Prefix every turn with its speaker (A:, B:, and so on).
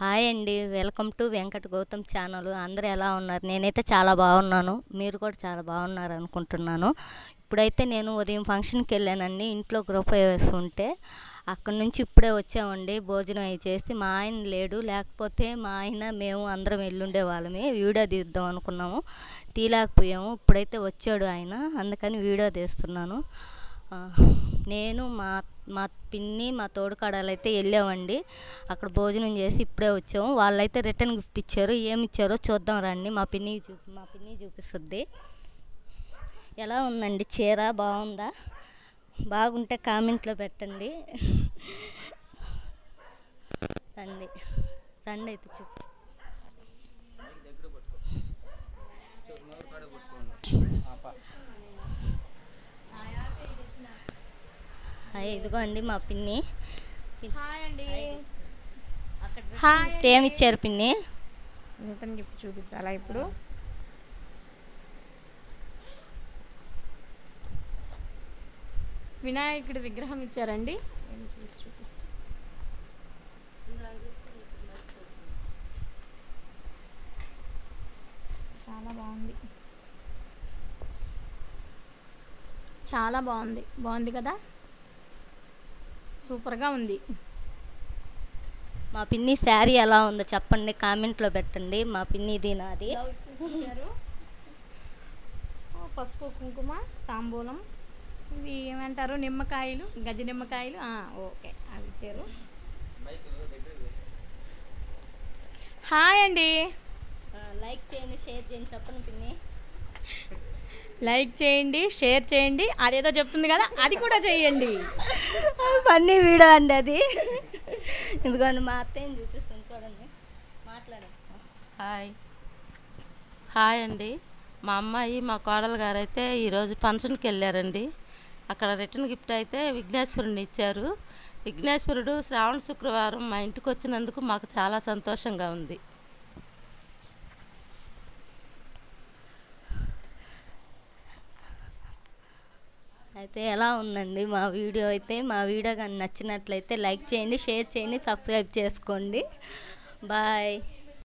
A: Hi అండి. Welcome to Venkata Gautam channel. అందరూ ఎలా ఉన్నారు? నేనైతే చాలా బాగున్నాను. మీరు కూడా చాలా బాగున్నారు అనుకుంటున్నాను. ఇప్పుడైతే నేను ఉదయం ఫంక్షన్కి వెళ్ళానండి. ఇంట్లో గృహప్రవేశం ఉంటే అక్కడి నుంచి ఇప్పుడే వచ్చామండి. భోజనం అవి చేసి మా ఆయన లేడు, లేకపోతే మా ఆయన మేము అందరం వెళ్ళుండే వాళ్ళమే. వీడియో తీద్దాం అనుకున్నాము, తీయలేకపోయాము. ఇప్పుడైతే వచ్చాడు ఆయన, అందుకని వీడియో తీస్తున్నాను. ఆ, నేను మా మా పిన్ని మా తోడుకాడలు అయితే వెళ్ళామండి. అక్కడ భోజనం చేసి ఇప్పుడే వచ్చాము. వాళ్ళైతే రిటర్న్ గిఫ్ట్ ఇచ్చారు. ఏమి ఇచ్చారో చూద్దాం రండి. మా పిన్ని చూపిస్తుంది. ఎలా ఉందండి చీర? బాగుందా? బాగుంటే కామెంట్లో పెట్టండి. రండి రండి అయితే చూపి. ఇదిగో అండి మా పిన్ని.
B: హాయ్ అండి.
A: అక్కడ ఏమి ఇచ్చారు పిన్ని?
B: రిటర్న్ గిఫ్ట్ చూపించాలా ఇప్పుడు? వినాయకుడి విగ్రహం ఇచ్చారండి. చాలా బాగుంది, చాలా బాగుంది. బాగుంది కదా, సూపర్గా ఉంది.
A: మా పిన్ని శారీ ఎలా ఉందో చెప్పండి, కామెంట్లో పెట్టండి. మా పిన్నిది నాది.
B: పసుపు కుంకుమ తాంబూలం, ఇవి ఏమంటారు, నిమ్మకాయలు, గజ నిమ్మకాయలు. ఓకే, అవి ఇచ్చారు. హాయ్ అండి.
A: లైక్ చేయండి, షేర్ చేయండి చెప్పండి పిన్ని.
B: లైక్ చేయండి, షేర్ చేయండి, అదేదో చెప్తుంది కదా అది కూడా చేయండి.
A: ఫన్నీ వీడియో అండి అది. ఎందుకంటే మా అత్తయ్యని చూపిస్తుంది, చూడండి. మాట్లాడండి.
C: హాయ్ అండి. మా అమ్మాయి మా కోడలు గారు అయితే ఈరోజు ఫంక్షన్కి వెళ్ళారండి. అక్కడ రిటర్న్ గిఫ్ట్ అయితే విఘ్నేశ్వరుని ఇచ్చారు. విఘ్నేశ్వరుడు శ్రావణ శుక్రవారం మా ఇంటికి వచ్చినందుకు మాకు చాలా సంతోషంగా ఉంది.
A: అయితే ఎలా ఉందండి మా వీడియో? అయితే మా వీడియో కానీ నచ్చినట్లయితే లైక్ చేయండి, షేర్ చేయండి, సబ్స్క్రైబ్ చేసుకోండి. బాయ్.